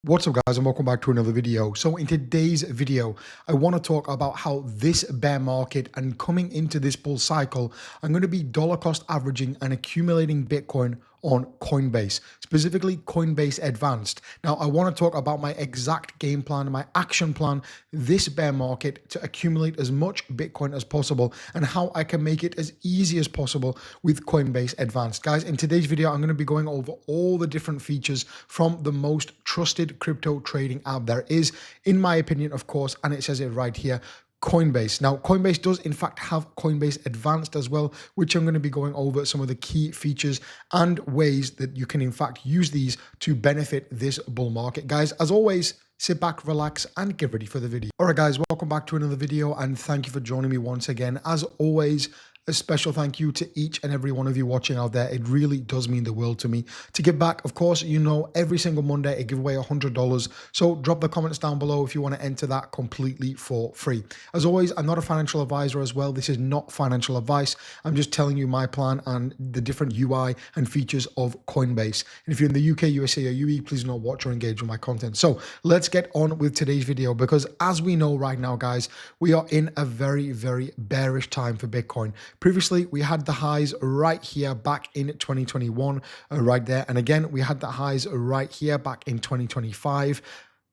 What's up guys and welcome back to another video. So in today's video, I want to talk about how this bear market and coming into this bull cycle, I'm going to be dollar cost averaging and accumulating Bitcoin on Coinbase, specifically Coinbase Advanced. Now, I want to talk about my exact game plan, my action plan, this bear market to accumulate as much Bitcoin as possible and how I can make it as easy as possible with Coinbase Advanced. Guys, in today's video, I'm going to be going over all the different features from the most trusted crypto trading app there is, in my opinion, of course, and it says it right here, Coinbase. Now, Coinbase does in fact have Coinbase Advanced as well, which I'm going to be going over some of the key features and ways that you can in fact use these to benefit this bull market. Guys, as always, sit back, relax, and get ready for the video. All right, guys, welcome back to another video, and thank you for joining me once again. As always, a special thank you to each and every one of you watching out there. It really does mean the world to me. To give back, of course, you know, every single Monday I give away $100. So drop the comments down below if you want to enter that completely for free. As always, I'm not a financial advisor as well. This is not financial advice. I'm just telling you my plan and the different UI and features of Coinbase. And if you're in the UK, USA, or UE, please do not watch or engage with my content. So let's get on with today's video, because as we know right now, guys, we are in a very, very bearish time for Bitcoin. Previously, we had the highs right here back in 2021, right there. And again, we had the highs right here back in 2025.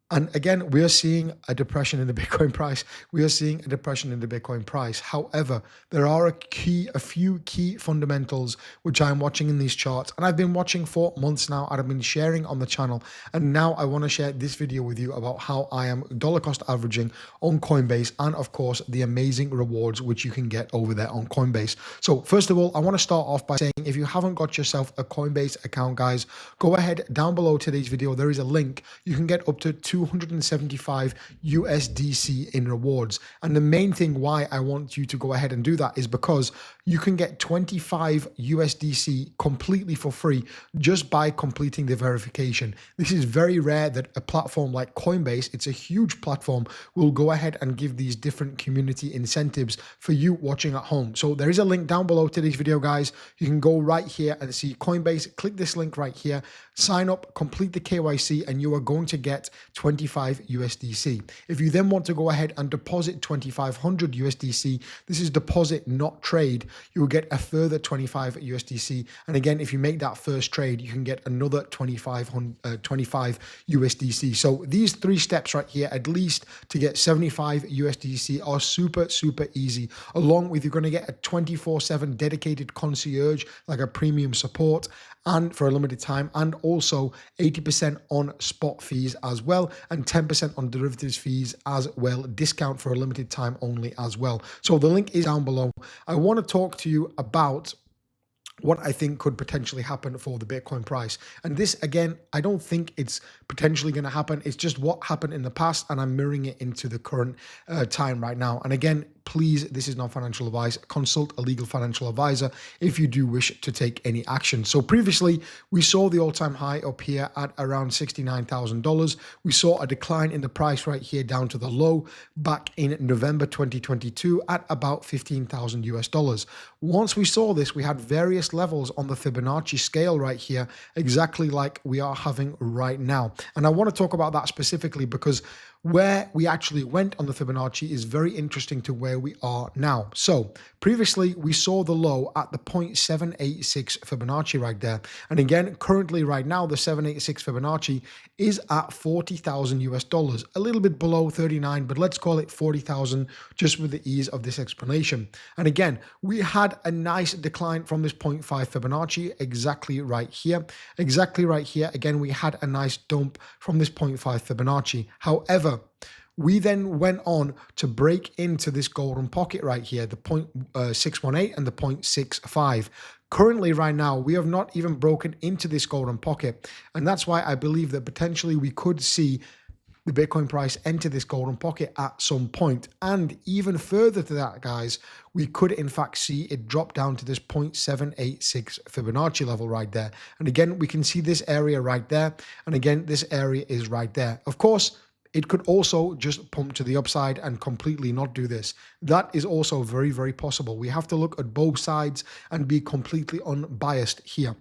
And again, we are seeing a depression in the Bitcoin price. We are seeing a depression in the Bitcoin price. However, there are a few key fundamentals which I'm watching in these charts, and I've been watching for months now, and I've been sharing on the channel. And now I want to share this video with you about how I am dollar cost averaging on Coinbase, and of course, the amazing rewards which you can get over there on Coinbase. So first of all, I want to start off by saying, if you haven't got yourself a Coinbase account, guys, go ahead down below today's video. There is a link. You can get up to 275 USDC in rewards. And the main thing why I want you to go ahead and do that is because you can get 25 USDC completely for free just by completing the verification. This is very rare that a platform like Coinbase, it's a huge platform, will go ahead and give these different community incentives for you watching at home. So there is a link down below today's video, guys. You can go right here and see Coinbase. Click this link right here, sign up, complete the KYC, and you are going to get 25 USDC. If you then want to go ahead and deposit 2,500 USDC, this is deposit, not trade, you will get a further 25 USDC. And again, if you make that first trade, you can get another 25 USDC. So these three steps right here, at least to get 75 USDC, are super, super easy. Along with, you're going to get a 24/7 dedicated concierge, like a premium support, and for a limited time, and also 80% on spot fees as well, and 10% on derivatives fees as well, discount for a limited time only as well. So the link is down below. I want to talk to you about what I think could potentially happen for the Bitcoin price. And this, again, I don't think it's potentially going to happen. It's just what happened in the past, and I'm mirroring it into the current time right now. And again, please, this is not financial advice. Consult a legal financial advisor if you do wish to take any action. So previously, we saw the all-time high up here at around $69,000. We saw a decline in the price right here down to the low back in November 2022 at about 15,000 US dollars. Once we saw this, we had various levels on the Fibonacci scale right here, exactly like we are having right now. And I want to talk about that specifically because where we actually went on the Fibonacci is very interesting to where we are now. So previously we saw the low at the 0.786 Fibonacci right there. And again, currently right now, the 786 Fibonacci is at 40,000 US dollars, a little bit below 39, but let's call it 40,000 just with the ease of this explanation. And again, we had a nice decline from this 0.5 Fibonacci exactly right here. Exactly right here. Again, we had a nice dump from this 0.5 Fibonacci. However, we then went on to break into this golden pocket right here, the 0.618 and the 0.65. Currently, right now, we have not even broken into this golden pocket. And that's why I believe that potentially we could see the Bitcoin price enter this golden pocket at some point. And even further to that, guys, we could in fact see it drop down to this 0.786 Fibonacci level right there. And again, we can see this area right there. And again, this area is right there. Of course, it could also just pump to the upside and completely not do this. That is also very, very possible. We have to look at both sides and be completely unbiased here.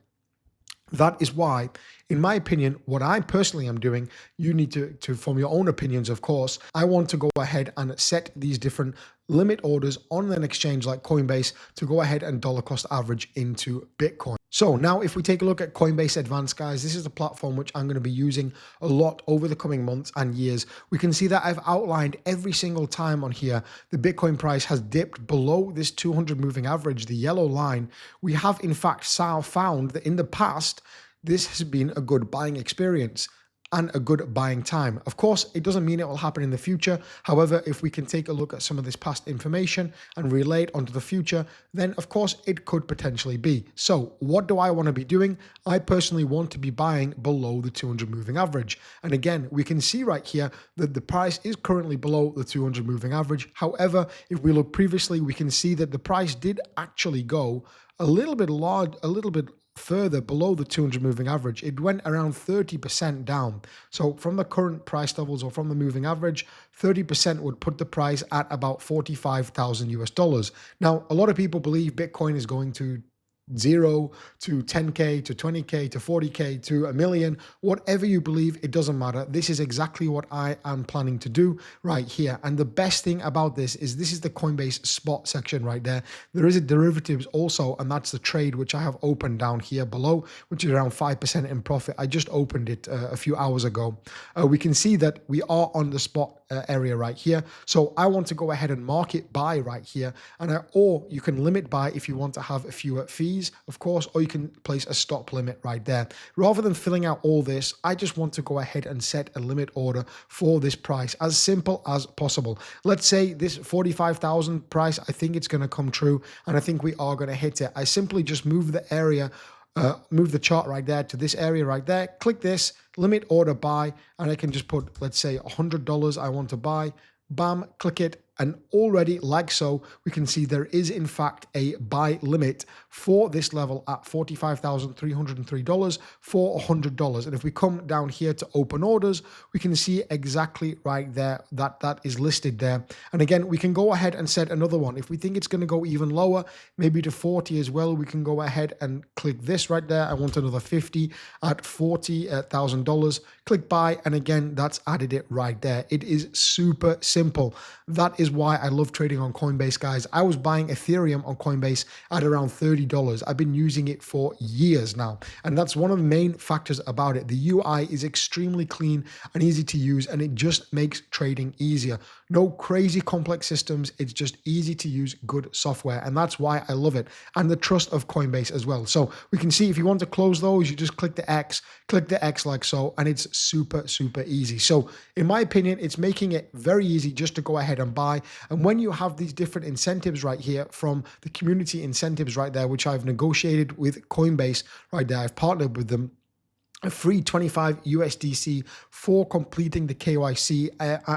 That is why in my opinion, what I personally am doing, you need to form your own opinions, of course. I want to go ahead and set these different limit orders on an exchange like Coinbase to go ahead and dollar cost average into Bitcoin. So now if we take a look at Coinbase Advanced, guys, this is a platform which I'm going to be using a lot over the coming months and years. We can see that I've outlined every single time on here, the Bitcoin price has dipped below this 200 moving average, the yellow line. We have in fact found that in the past, this has been a good buying experience and a good buying time. Of course, it doesn't mean it will happen in the future. However, if we can take a look at some of this past information and relay it onto the future, then of course it could potentially be. So what do I want to be doing? I personally want to be buying below the 200 moving average. And again, we can see right here that the price is currently below the 200 moving average. However, if we look previously, we can see that the price did actually go a little bit further below the 200 moving average. It went around 30% down. So from the current price levels or from the moving average, 30% would put the price at about 45,000 US dollars. Now, a lot of people believe Bitcoin is going to 0 to 10K to 20K to 40K to a million, whatever you believe, it doesn't matter. This is exactly what I am planning to do right here. And the best thing about this is the Coinbase spot section right there. There is a derivatives also, and that's the trade which I have opened down here below, which is around 5% in profit. I just opened it a few hours ago. We can see that we are on the spot area right here. So I want to go ahead and market buy right here, and or you can limit buy if you want to have fewer fees, of course, or you can place a stop limit right there. Rather than filling out all this, I just want to go ahead and set a limit order for this price, as simple as possible. Let's say this 45,000 price, I think it's going to come true, and I think we are going to hit it. I simply just move the area, move the chart right there to this area right there, click this, limit order buy, and I can just put, let's say $100 I want to buy, bam, click it, and already like so, we can see there is in fact a buy limit for this level at $45,303 for $100. And if we come down here to open orders, we can see exactly right there that is listed there. And again, we can go ahead and set another one. If we think it's going to go even lower, maybe to 40 as well, we can go ahead and click this right there. I want another 50 at $40,000. Click buy, and again, that's added it right there. It is super simple. That is why I love trading on Coinbase, guys. I was buying Ethereum on Coinbase at around $30. I've been using it for years now, and that's one of the main factors about it. The UI is extremely clean and easy to use, and it just makes trading easier. No crazy complex systems. It's just easy to use, good software, and that's why I love it, and the trust of Coinbase as well. So we can see if you want to close those, you just click the X like so, and it's super easy. So in my opinion, it's making it very easy just to go ahead and buy. And when you have these different incentives right here from the community incentives right there, which I've negotiated with Coinbase right there, I've partnered with them, a free 25 USDC for completing the KYC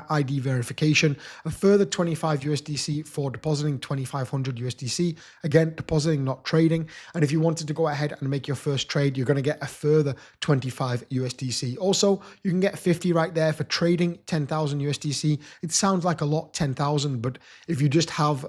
ID verification, a further 25 USDC for depositing 2,500 USDC, again, depositing, not trading. And if you wanted to go ahead and make your first trade, you're going to get a further 25 USDC. Also, you can get 50 right there for trading 10,000 USDC. It sounds like a lot, 10,000, but if you just have,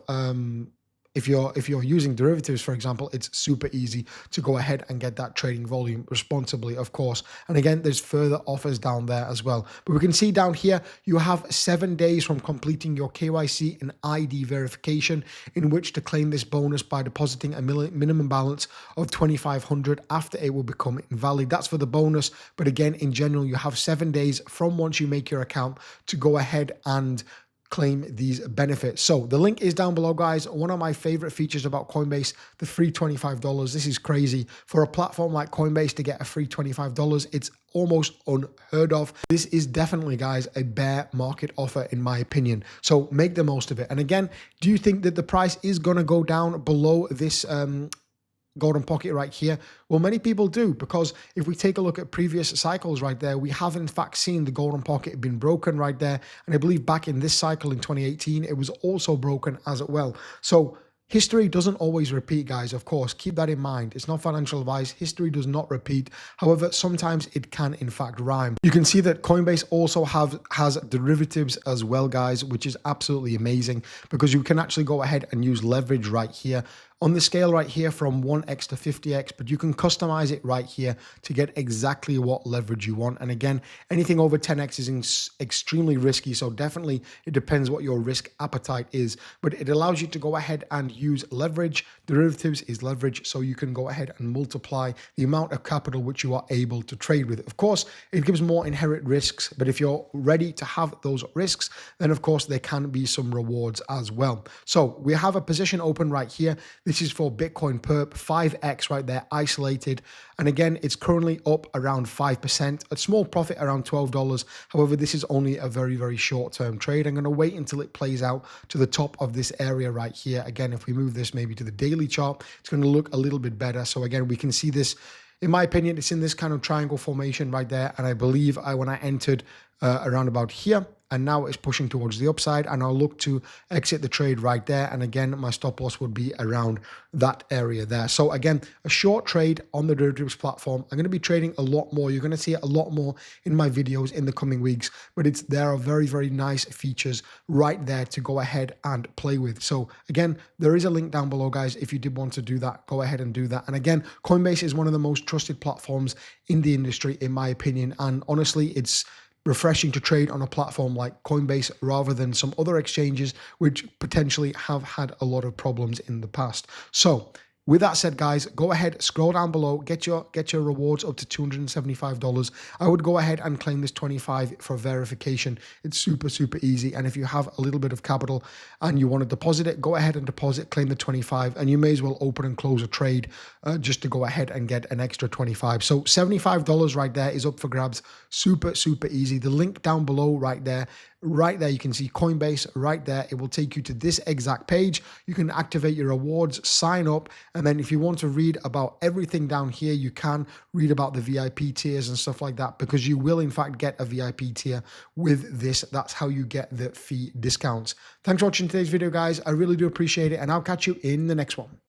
if you're using derivatives, for example, it's super easy to go ahead and get that trading volume responsibly, of course. And again, there's further offers down there as well. But we can see down here, you have 7 days from completing your KYC and ID verification in which to claim this bonus by depositing a minimum balance of 2,500 after it will become invalid. That's for the bonus. But again, in general, you have 7 days from once you make your account to go ahead and claim these benefits. So the link is down below, guys. One of my favorite features about Coinbase, the free $25. This is crazy. For a platform like Coinbase to get a free $25, it's almost unheard of. This is definitely, guys, a bear market offer in my opinion. So make the most of it. And again, do you think that the price is going to go down below this golden pocket right here? Well, many people do, because if we take a look at previous cycles right there, we have in fact seen the golden pocket been broken right there. And I believe back in this cycle in 2018, it was also broken as well. So history doesn't always repeat, guys. Of course, keep that in mind. It's not financial advice. History does not repeat. However, sometimes it can in fact rhyme. You can see that Coinbase also has derivatives as well, guys, which is absolutely amazing because you can actually go ahead and use leverage right here on the scale right here from 1x to 50x, but you can customize it right here to get exactly what leverage you want. And again, anything over 10x is extremely risky. So definitely it depends what your risk appetite is, but it allows you to go ahead and use leverage. Derivatives is leverage. So you can go ahead and multiply the amount of capital which you are able to trade with. Of course, it gives more inherent risks, but if you're ready to have those risks, then of course there can be some rewards as well. So we have a position open right here. This is for Bitcoin perp, 5x right there, isolated. And again, it's currently up around 5%, a small profit around $12. However, this is only a very, very short-term trade. I'm going to wait until it plays out to the top of this area right here. Again, if we move this maybe to the daily chart, it's going to look a little bit better. So again, we can see this. In my opinion, it's in this kind of triangle formation right there. And I believe when I entered around about here, and now it's pushing towards the upside, and I'll look to exit the trade right there. And again, my stop loss would be around that area there. So again, a short trade on the derivatives platform. I'm going to be trading a lot more. You're going to see it a lot more in my videos in the coming weeks, but there are very, very nice features right there to go ahead and play with. So again, there is a link down below, guys. If you did want to do that, go ahead and do that. And again, Coinbase is one of the most trusted platforms in the industry, in my opinion. And honestly, it's refreshing to trade on a platform like Coinbase rather than some other exchanges which potentially have had a lot of problems in the past. So with that said, guys, go ahead, scroll down below, get your rewards up to $275. I would go ahead and claim this 25 for verification. It's super, super easy. And if you have a little bit of capital and you want to deposit it, go ahead and deposit, claim the 25, and you may as well open and close a trade just to go ahead and get an extra 25. So $75 right there is up for grabs. Super, super easy. The link down below right there, you can see Coinbase right there. It will take you to this exact page. You can activate your rewards, sign up, and then if you want to read about everything down here, you can read about the VIP tiers and stuff like that, because you will in fact get a VIP tier with this. That's how you get the fee discounts. Thanks for watching today's video, guys. I really do appreciate it, and I'll catch you in the next one.